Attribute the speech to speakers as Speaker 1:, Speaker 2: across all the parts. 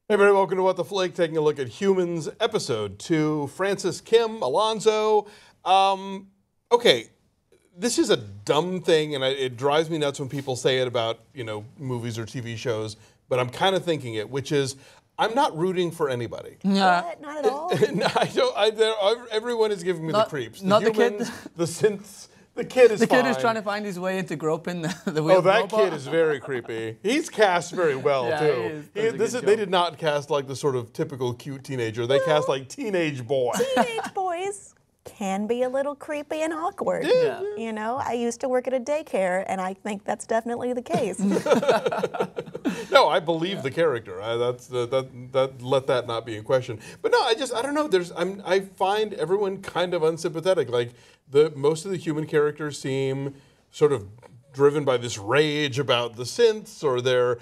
Speaker 1: Hey everybody, welcome to What the Flake, taking a look at Humans, episode 2. Francis, Kim, Alonso. Okay, this is a dumb thing, and it drives me nuts when people say it about, movies or TV shows, but I'm kind of thinking it, which is, I'm not rooting for anybody.
Speaker 2: What? Not at all?
Speaker 1: No, everyone is giving me the creeps.
Speaker 2: Not the
Speaker 1: humans,
Speaker 2: kid.
Speaker 1: The synths. The kid is fine.
Speaker 2: The kid is trying to find his way into groping the wheel.
Speaker 1: Oh, that kid is very creepy. He's cast very well, too. They did not cast like the sort of typical cute teenager. They cast like teenage boy.
Speaker 3: Teenage boys can be a little creepy and awkward.
Speaker 1: Yeah.
Speaker 3: You know, I used to work at a daycare, and I think that's definitely the case.
Speaker 1: No, I believe the character. Let that not be in question. But no, I don't know. I find everyone kind of unsympathetic. Like most of the human characters seem sort of driven by this rage about the synths, or they're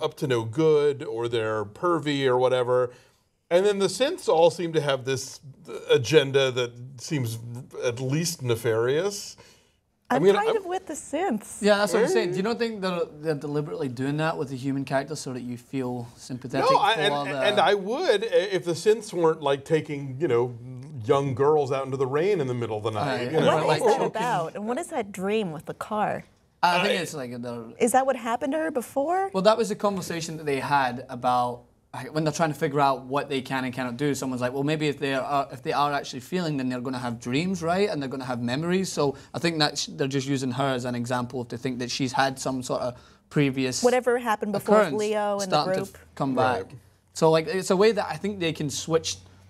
Speaker 1: up to no good, or they're pervy or whatever. And then the synths all seem to have this agenda that seems at least nefarious.
Speaker 3: I'm kind of with the synths.
Speaker 2: Yeah, that's what I'm saying. Do you not think they're deliberately doing that with the human characters so that you feel sympathetic?
Speaker 1: No, and I would if the synths weren't like taking, young girls out into the rain in the middle of the night.
Speaker 3: What is that about? And what is that dream with the car?
Speaker 2: I think it's like
Speaker 3: Is that what happened to her before?
Speaker 2: Well, that was the conversation that they had about when they're trying to figure out what they can and cannot do. Someone's like, well, maybe if they are actually feeling, then they're going to have dreams, right? And they're going to have memories. So I think that they're just using her as an example to think that she's had some sort of previous
Speaker 3: whatever happened before with Leo and the group
Speaker 2: to come back. Right. So like it's a way that I think they can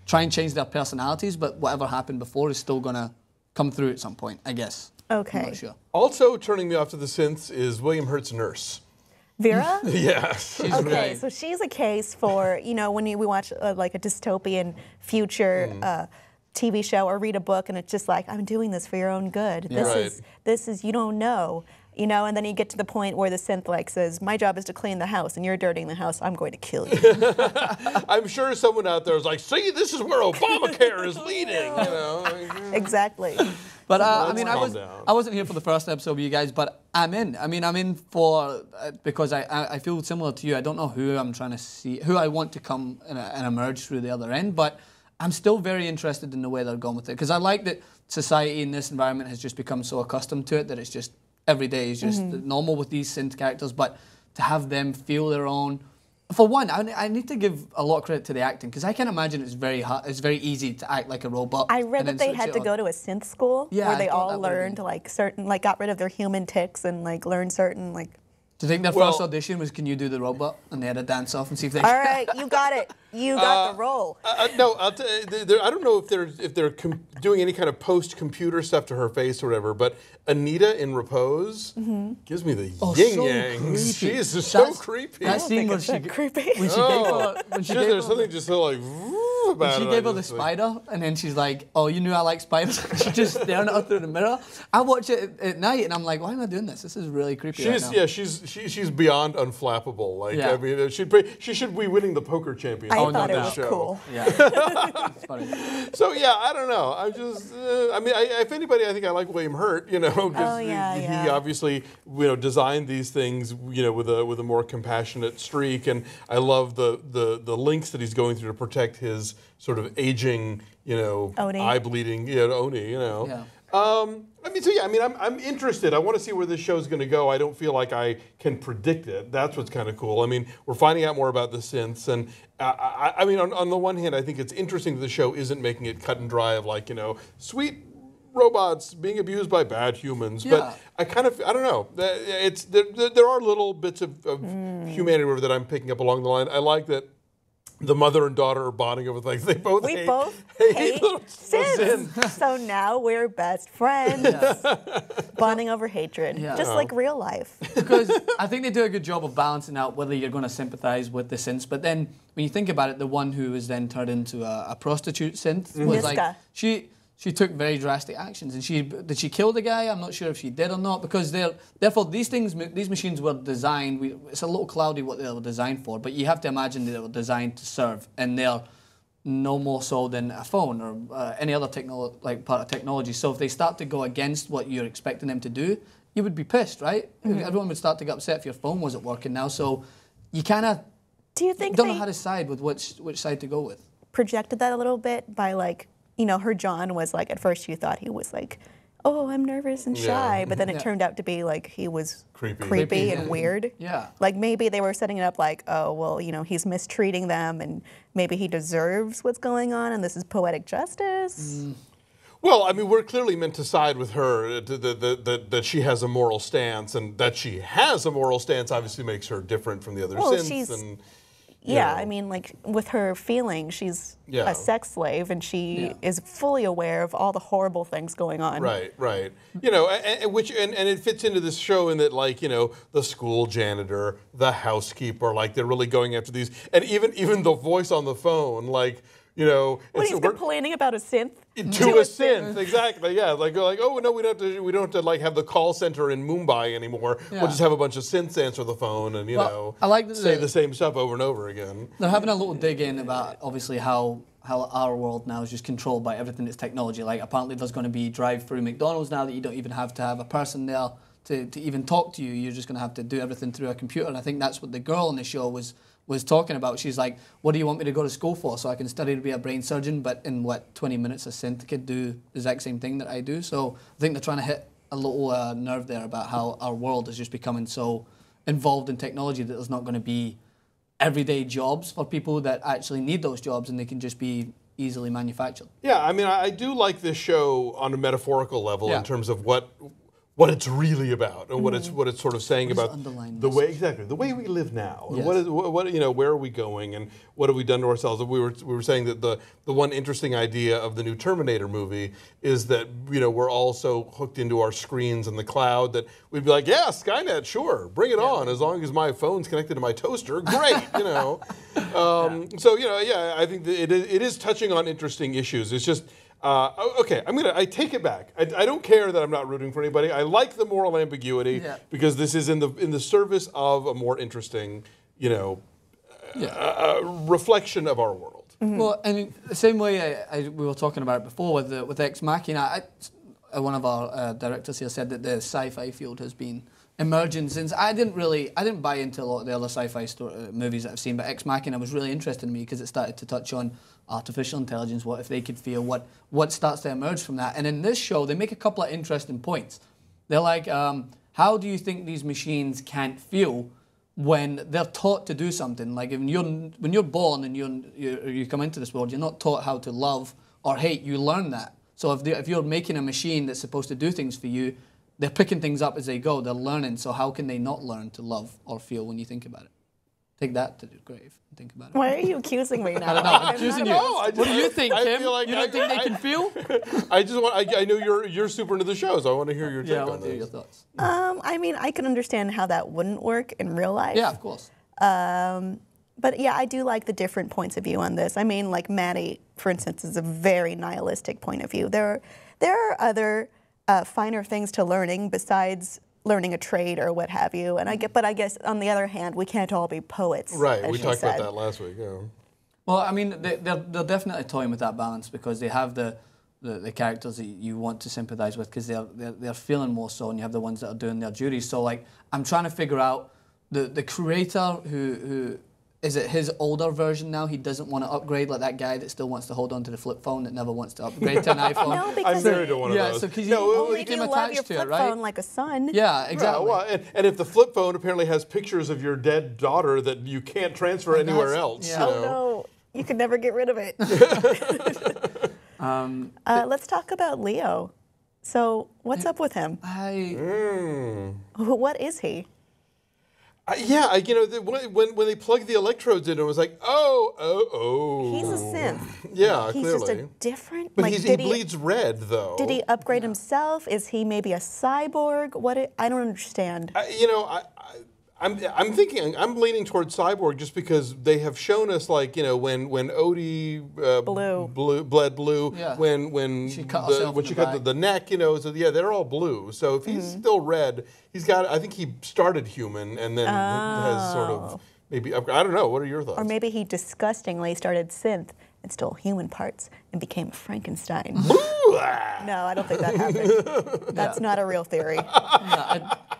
Speaker 2: try and change their personalities, but whatever happened before is still going to come through at some point, I guess.
Speaker 3: Okay.
Speaker 2: I'm not sure.
Speaker 1: Also turning me off to the synths is William Hurt's nurse.
Speaker 3: Vera?
Speaker 1: Yes.
Speaker 3: Okay, so she's a case for, when we watch like a dystopian future TV show or read a book, and it's just like, I'm doing this for your own good.
Speaker 1: Yeah.
Speaker 3: This is you don't know. And then you get to the point where the synth like says, my job is to clean the house, and you're dirtying the house, I'm going to kill you.
Speaker 1: I'm sure someone out there is like, see, this is where Obamacare is leading.
Speaker 3: Exactly.
Speaker 2: But I wasn't here for the first episode with you guys, but I'm in. I mean, I'm in for because I feel similar to you. I don't know who I'm trying to see, who I want to come and emerge through the other end, but I'm still very interested in the way they're going with it, because I like that society in this environment has just become so accustomed to it that it's just every day is just normal with these synth characters, but to have them feel their own. For one, I need to give a lot of credit to the acting, because I can imagine it's very hard, it's very easy to act like a robot.
Speaker 3: I read that they had to go to a synth school where they all learned got rid of their human tics and learned certain
Speaker 2: Do you think their first audition was, can you do the robot? And they had to dance off and see if they
Speaker 3: all right, you got it. You got the role.
Speaker 1: No, I'll I don't know if they're doing any kind of post-computer stuff to her face or whatever, but Anita in Repose gives me the yin-yang. She is so creepy.
Speaker 2: That scene when she
Speaker 3: creepy.
Speaker 2: When she gave
Speaker 1: there's something just so like about
Speaker 2: she gave her the spider, and then she's like, oh, you knew I like spiders? She's just staring at her through the mirror. I watch it at night, and I'm like, why am I doing this? This is really creepy right now.
Speaker 1: Yeah, she's beyond unflappable. I mean, she should be winning the poker championship.
Speaker 3: I thought it was cool.
Speaker 2: Yeah. It's funny.
Speaker 1: So yeah, I don't know. I'm just, if anybody, I think I like William Hurt. Because he obviously, designed these things, with a more compassionate streak, and I love the links that he's going through to protect his sort of aging, eye bleeding, Oni, Yeah. I'm interested. I want to see where this show's going to go. I don't feel like I can predict it. That's what's kind of cool. I mean, we're finding out more about the synths, and on the one hand, I think it's interesting that the show isn't making it cut and dry of sweet robots being abused by bad humans. Yeah. But I don't know. There are little bits of humanity that I'm picking up along the line. I like that the mother and daughter are bonding over things. We both hate synths.
Speaker 3: So now we're best friends. Bonding over hatred. Yeah. Just like real life.
Speaker 2: Because I think they do a good job of balancing out whether you're going to sympathize with the synths. But then when you think about it, the one who was then turned into a prostitute synth was
Speaker 3: Niska.
Speaker 2: She took very drastic actions, and did she kill the guy? I'm not sure if she did or not, because therefore these machines were designed. It's a little cloudy what they were designed for, but you have to imagine they were designed to serve, and they're no more so than a phone or any other part of technology. So if they start to go against what you're expecting them to do, you would be pissed, right? Everyone would start to get upset if your phone wasn't working now. So you kind of
Speaker 3: Do you think
Speaker 2: don't know how to decide with which side to go with?
Speaker 3: Projected that a little bit by like, you know, her John was like, at first you thought he was like, oh, I'm nervous and shy, but then it turned out to be like he was creepy and weird.
Speaker 2: Yeah.
Speaker 3: Like maybe they were setting it up like, oh, well, you know, he's mistreating them and maybe he deserves what's going on and this is poetic justice.
Speaker 1: Well, I mean, we're clearly meant to side with her, that she has a moral stance, and that she has a moral stance obviously makes her different from the other synths.
Speaker 3: Yeah, I mean, like, with her feeling, she's a sex slave, and she is fully aware of all the horrible things going on.
Speaker 1: Right, right. You know, and it fits into this show in that, like, you know, the school janitor, the housekeeper, like, they're really going after these, and even the voice on the phone, like, you know,
Speaker 3: when he's complaining about a synth.
Speaker 1: To a synth, exactly. Yeah, like oh no, we don't have to like have the call center in Mumbai anymore. Yeah. We'll just have a bunch of synths answer the phone and
Speaker 2: I like
Speaker 1: say the same stuff over and over again.
Speaker 2: They're having a little dig in about obviously how our world now is just controlled by everything that's technology. Like apparently there's going to be drive-through McDonald's now that you don't even have to have a person there to even talk to you. You're just going to have to do everything through a computer. And I think that's what the girl on the show was talking about. She's like, what do you want me to go to school for? So I can study to be a brain surgeon, but in 20 minutes a synth could do the exact same thing that I do. So I think they're trying to hit a little nerve there about how our world is just becoming so involved in technology that there's not going to be everyday jobs for people that actually need those jobs, and they can just be easily manufactured.
Speaker 1: Yeah, I mean, I do like this show on a metaphorical level in terms of what it's really about and what it's sort of saying about the way we live now.
Speaker 2: Yes.
Speaker 1: And what you know, where are we going and what have we done to ourselves? And we were saying that the one interesting idea of the new Terminator movie is that, you know, we're all so hooked into our screens and the cloud that we'd be like, yeah, Skynet, sure, bring it on, as long as my phone's connected to my toaster, great, you know. So, you know, yeah, I think that it is touching on interesting issues. It's just okay, I take it back. I don't care that I'm not rooting for anybody. I like the moral ambiguity because this is in the service of a more interesting, you know, reflection of our world.
Speaker 2: Mm-hmm. Well, and the same way we were talking about it before with Ex Machina, one of our directors here said that the sci-fi field has been emerging since. I didn't buy into a lot of the other sci-fi movies that I've seen, but Ex Machina was really interesting to me because it started to touch on artificial intelligence, what if they could feel, what starts to emerge from that. And in this show, they make a couple of interesting points. They're like, how do you think these machines can't feel when they're taught to do something? Like when you're born and you come into this world, you're not taught how to love or hate, you learn that. So if you're making a machine that's supposed to do things for you, they're picking things up as they go, they're learning, so how can they not learn to love or feel when you think about it? Take that to the grave and think about it.
Speaker 3: Why are you accusing me now?
Speaker 2: I don't know, I'm accusing you. What do you think, Kim? Like you don't think they can feel?
Speaker 1: I know you're super into the show, so I want to hear your take on this.
Speaker 2: Hear your thoughts.
Speaker 3: I mean, I can understand how that wouldn't work in real life.
Speaker 2: Yeah, of course.
Speaker 3: But yeah, I do like the different points of view on this. I mean, like Mattie, for instance, is a very nihilistic point of view. There are other finer things to learning besides learning a trade or what have you. And but I guess on the other hand, we can't all be poets.
Speaker 1: Right. We talked about that last week. Yeah.
Speaker 2: Well, I mean, they're definitely toying with that balance because they have the characters that you want to sympathize with because they're feeling more so, and you have the ones that are doing their duties. So like, I'm trying to figure out the creator who is it his older version now? He doesn't want to upgrade, like that guy that still wants to hold on to the flip phone that never wants to upgrade to an iPhone.
Speaker 3: No, because
Speaker 1: I'm married to one of those.
Speaker 2: So he became attached to it, right?
Speaker 3: Phone like a son.
Speaker 2: Yeah, exactly.
Speaker 1: Yeah, well, and if the flip phone apparently has pictures of your dead daughter that you can't transfer anywhere else.
Speaker 2: Yeah.
Speaker 1: You know?
Speaker 3: Oh no, you could never get rid of it. Let's talk about Leo. So what's up with him? What is he?
Speaker 1: Yeah, you know, when they plugged the electrodes in, it was like, oh.
Speaker 3: He's a synth.
Speaker 1: Yeah,
Speaker 3: he's
Speaker 1: clearly.
Speaker 3: Just a different.
Speaker 1: But he bleeds red, though.
Speaker 3: Did he upgrade himself? Is he maybe a cyborg? I don't understand.
Speaker 1: You know, I'm thinking, I'm leaning towards cyborg just because they have shown us, like, you know, when Odie bled blue, when she cut the neck, you know, so yeah, they're all blue. So if he's still red, I think he started human and then has sort of maybe, I don't know, what are your thoughts?
Speaker 3: Or maybe he disgustingly started synth and stole human parts and became Frankenstein. No, I don't think that happened. That's not a real theory.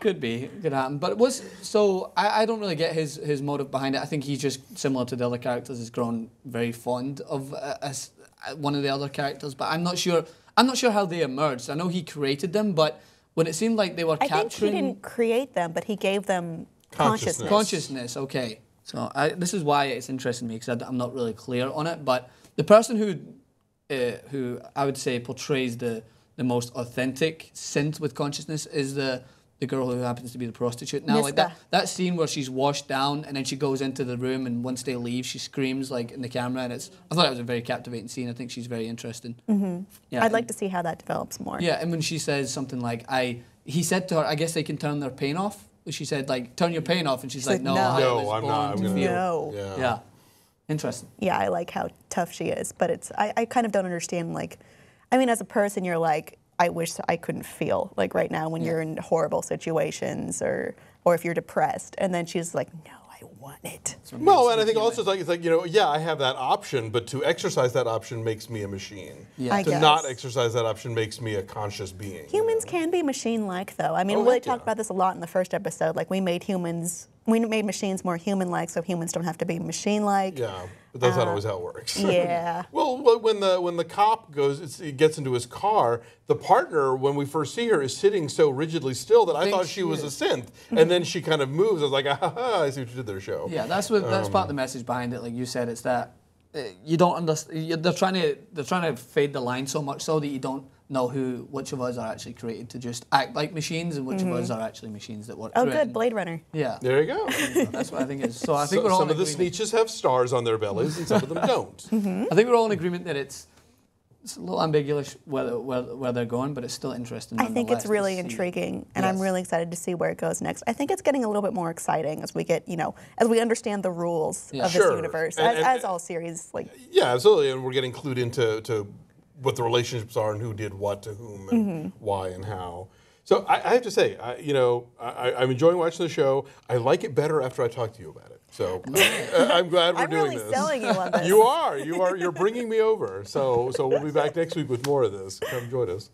Speaker 2: Could be. Could happen. But it was, so I don't really get his motive behind it. I think he's just similar to the other characters, has grown very fond of one of the other characters, but I'm not sure how they emerged. I know he created them, but when it seemed like they were capturing... I think
Speaker 3: he didn't create them, but he gave them consciousness.
Speaker 2: Consciousness, okay. So this is why it's interesting to me, because I'm not really clear on it, but the person who I would say portrays the most authentic synth with consciousness is the girl who happens to be the prostitute. Now,
Speaker 3: Niska.
Speaker 2: like that scene where she's washed down and then she goes into the room, and once they leave, she screams like in the camera, and I thought it was a very captivating scene. I think she's very interesting.
Speaker 3: Mm-hmm. Yeah, I'd like to see how that develops more.
Speaker 2: Yeah, and when she says something like, he said to her, I guess they can turn their pain off. She said, like, turn your pain off, and she's like, no,
Speaker 1: I'm not.
Speaker 3: No.
Speaker 2: Yeah. Interesting.
Speaker 3: Yeah, I like how tough she is, but I kind of don't understand, like, I mean, as a person, you're like, I wish I couldn't feel like right now when you're in horrible situations or if you're depressed. And then she's like, no, I want it.
Speaker 1: Well, and I think also it's like, I have that option, but to exercise that option makes me a machine.
Speaker 3: Yeah.
Speaker 1: To not exercise that option makes me a conscious being.
Speaker 3: Humans can be machine-like, though. I mean, we talked about this a lot in the first episode. Like, we made machines more human-like, so humans don't have to be machine-like.
Speaker 1: Yeah, but that's not always how it works.
Speaker 3: Yeah.
Speaker 1: Well, when the cop gets into his car, the partner, when we first see her, is sitting so rigidly still that I thought she was a synth, and then she kind of moves. I was like, I see what you did there, show.
Speaker 2: Yeah, that's part of the message behind it. Like you said, it's that you don't understand. They're trying to fade the line so much so that you don't know which of us are actually created to just act like machines and which of us are actually machines that work.
Speaker 3: Oh, good, Blade Runner.
Speaker 2: Yeah.
Speaker 1: There you go.
Speaker 2: That's what I think it is. So I think we're all
Speaker 1: some of the Sneetches have stars on their bellies and some of them don't.
Speaker 2: I think we're all in agreement that it's a little ambiguous where they're going, but it's still interesting.
Speaker 3: I think it's really intriguing, and I'm really excited to see where it goes next. I think it's getting a little bit more exciting as we get, as we understand the rules of this universe, as all series like.
Speaker 1: Yeah, absolutely, and we're getting clued into what the relationships are and who did what to whom and why and how. So I have to say, I'm enjoying watching the show. I like it better after I talk to you about it. So I'm glad we're doing this.
Speaker 3: I'm really selling you on this.
Speaker 1: You are. You're bringing me over. So we'll be back next week with more of this. Come join us.